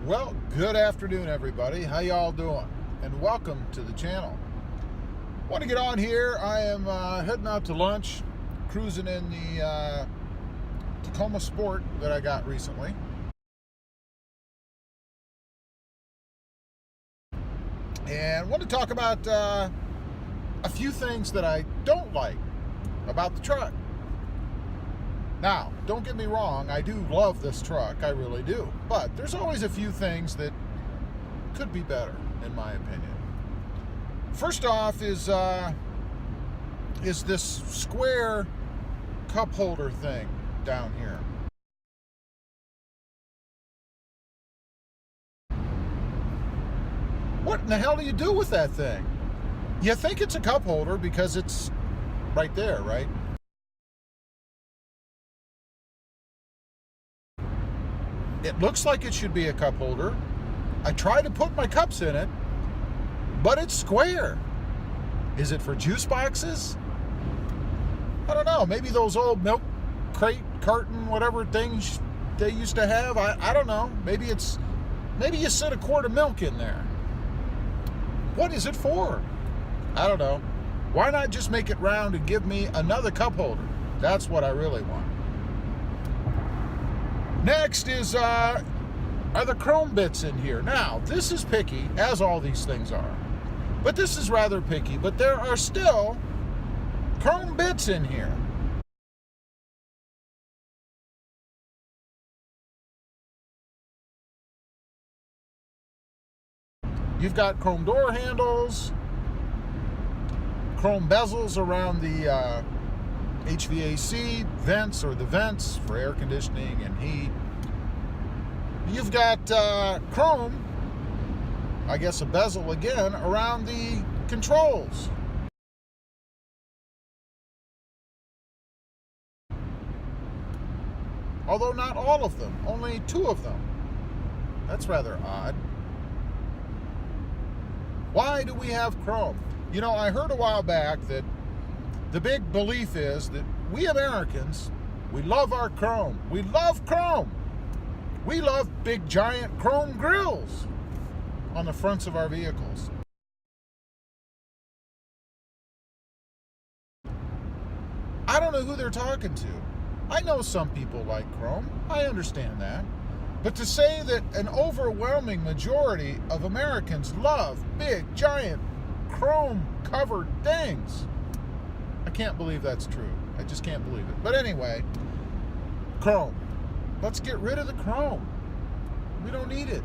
Well, good afternoon, everybody. How y'all doing? And welcome to the channel. Want to get on here. I am heading out to lunch, cruising in the Tacoma Sport that I got recently. And want to talk about a few things that I don't like about the truck. Now, don't get me wrong, I do love this truck, I really do. But there's always a few things that could be better, in my opinion. First off is this square cup holder thing down here. What in the hell do you do with that thing? You think it's a cup holder because it's right there, right? It looks like it should be a cup holder. I tried to put my cups in it, but it's square. Is it for juice boxes? I don't know. Maybe those old milk crate, carton, whatever things they used to have. I don't know. Maybe you sit a quart of milk in there. What is it for? I don't know. Why not just make it round and give me another cup holder? That's what I really want. Next is, are the chrome bits in here. Now, this is picky, as all these things are. But this is rather picky, but there are still chrome bits in here. You've got chrome door handles, chrome bezels around the HVAC vents, or the vents for air conditioning and heat. You've got chrome, I guess a bezel again, around the controls. Although not all of them, only 2 of them. That's rather odd. Why do we have chrome? You know, I heard a while back that the big belief is that we Americans, we love our chrome. We love chrome. We love big giant chrome grills on the fronts of our vehicles. I don't know who they're talking to. I know some people like chrome. I understand that. But to say that an overwhelming majority of Americans love big giant chrome covered things, I can't believe that's true. I just can't believe it. But anyway, chrome. Let's get rid of the chrome. We don't need it.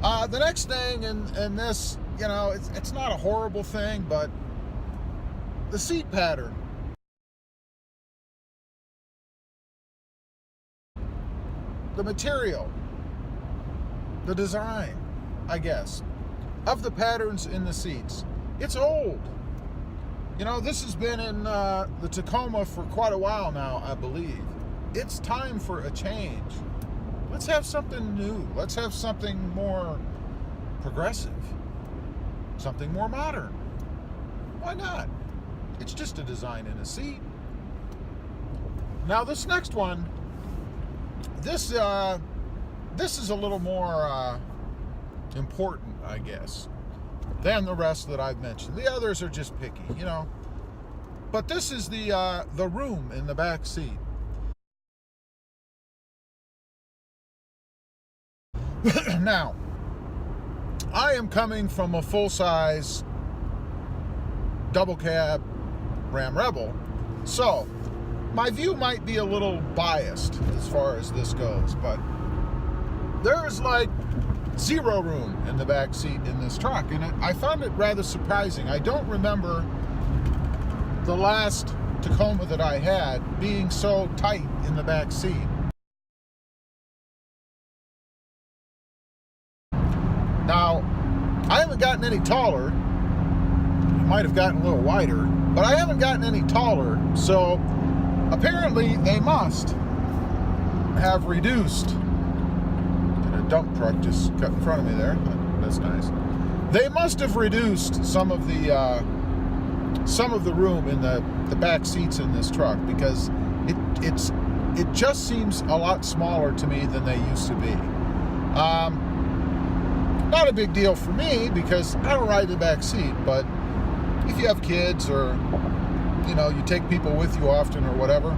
The next thing, and this, you know, it's not a horrible thing, but the seat pattern. The material. The design, I guess, of the patterns in the seats. It's old. You know, this has been in the Tacoma for quite a while now, I believe. It's time for a change. Let's have something new. Let's have something more progressive. Something more modern. Why not? It's just a design in a seat. Now, this next one, this is a little more important, I guess, than the rest that I've mentioned. The others are just picky, you know. But this is the room in the back seat. Now, I am coming from a full-size double cab Ram Rebel, so my view might be a little biased as far as this goes, but there's like zero room in the back seat in this truck, and I found it rather surprising. I don't remember the last Tacoma that I had being so tight in the back seat. Now, I haven't gotten any taller. It might have gotten a little wider, but I haven't gotten any taller, so apparently they must have reduced. A dump truck just cut in front of me there. That's nice. They must have reduced some of the room in the back seats in this truck, because it's it just seems a lot smaller to me than they used to be. Not a big deal for me because I don't ride the back seat, but if you have kids or, you take people with you often or whatever,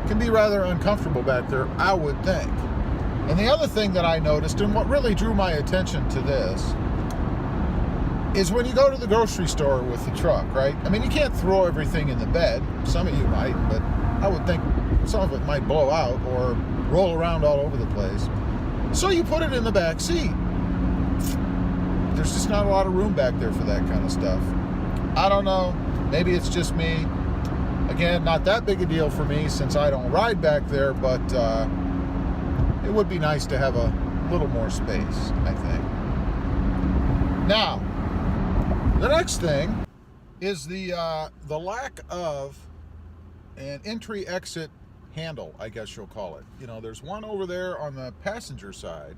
it can be rather uncomfortable back there, I would think. And the other thing that I noticed, and what really drew my attention to this, is when you go to the grocery store with the truck, right? I mean, you can't throw everything in the bed. Some of you might, but I would think some of it might blow out or roll around all over the place. So you put it in the back seat. There's just not a lot of room back there for that kind of stuff. I don't know. Maybe it's just me. Again, not that big a deal for me since I don't ride back there, but it would be nice to have a little more space, I think. Now, the next thing is the lack of an entry-exit handle, I guess you'll call it. There's one over there on the passenger side,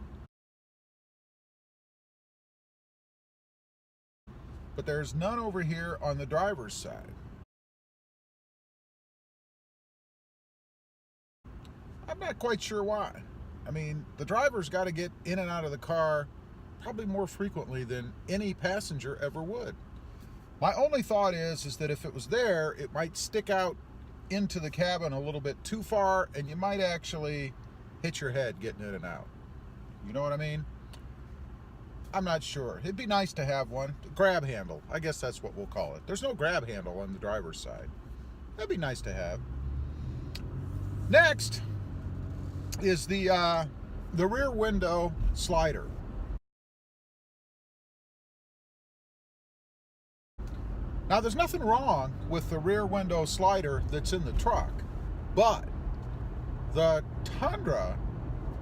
but there's none over here on the driver's side. I'm not quite sure why. I mean, the driver's got to get in and out of the car probably more frequently than any passenger ever would. My only thought is that if it was there, it might stick out into the cabin a little bit too far, and you might actually hit your head getting in and out. You know what I mean? I'm not sure. It'd be nice to have one. Grab handle. I guess that's what we'll call it. There's no grab handle on the driver's side. That'd be nice to have. Next is the rear window slider. Now, there's nothing wrong with the rear window slider that's in the truck, but the Tundra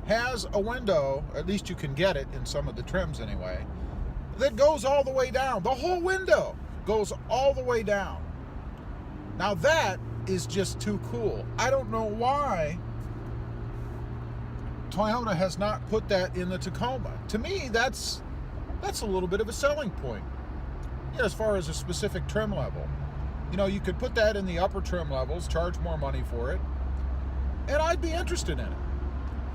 has a window, at least you can get it in some of the trims anyway, that goes all the way down. The whole window goes all the way down. Now, that is just too cool. I don't know why Toyota has not put that in the Tacoma. To me, that's a little bit of a selling point. As far as a specific trim level. You could put that in the upper trim levels, charge more money for it, and I'd be interested in it.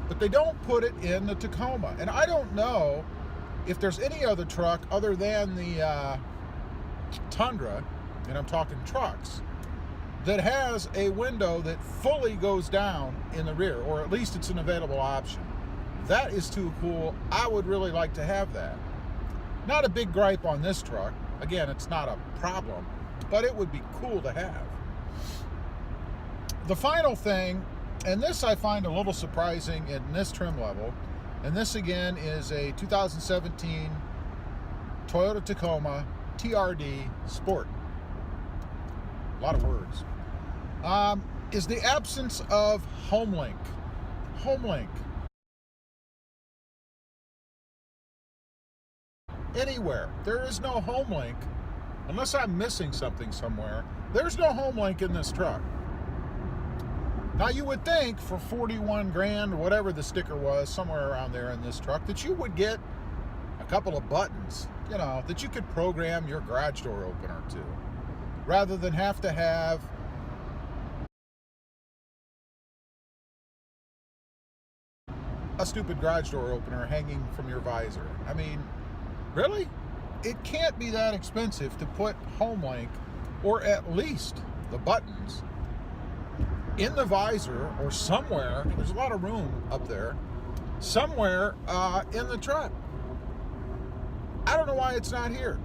But they don't put it in the Tacoma. And I don't know if there's any other truck other than the Tundra, and I'm talking trucks, that has a window that fully goes down in the rear, or at least it's an available option. That is too cool. I would really like to have that. Not a big gripe on this truck. Again, it's not a problem, but it would be cool to have. The final thing, and this I find a little surprising in this trim level, and this again is a 2017 Toyota Tacoma TRD Sport. A lot of words. Is the absence of HomeLink. HomeLink. Anywhere. There is no HomeLink, unless I'm missing something somewhere. There's no HomeLink in this truck. Now, you would think for 41 grand or whatever the sticker was, somewhere around there in this truck, that you would get a couple of buttons, that you could program your garage door opener to, rather than have to have a stupid garage door opener hanging from your visor. I mean, really? It can't be that expensive to put HomeLink, or at least the buttons, in the visor or somewhere. There's a lot of room up there. Somewhere in the truck. I don't know why it's not here.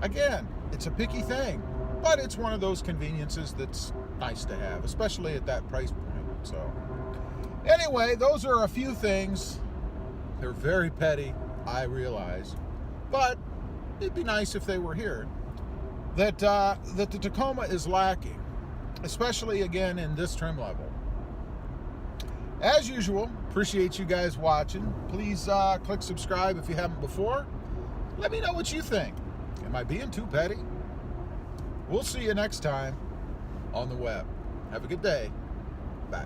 Again, it's a picky thing, but it's one of those conveniences that's nice to have, especially at that price point. So, anyway, those are a few things. They're very petty, I realize, but it'd be nice if they were here. That the Tacoma is lacking, especially again in this trim level. As usual, appreciate you guys watching. Please click subscribe if you haven't before. Let me know what you think. Am I being too petty? We'll see you next time on the web. Have a good day. Bye.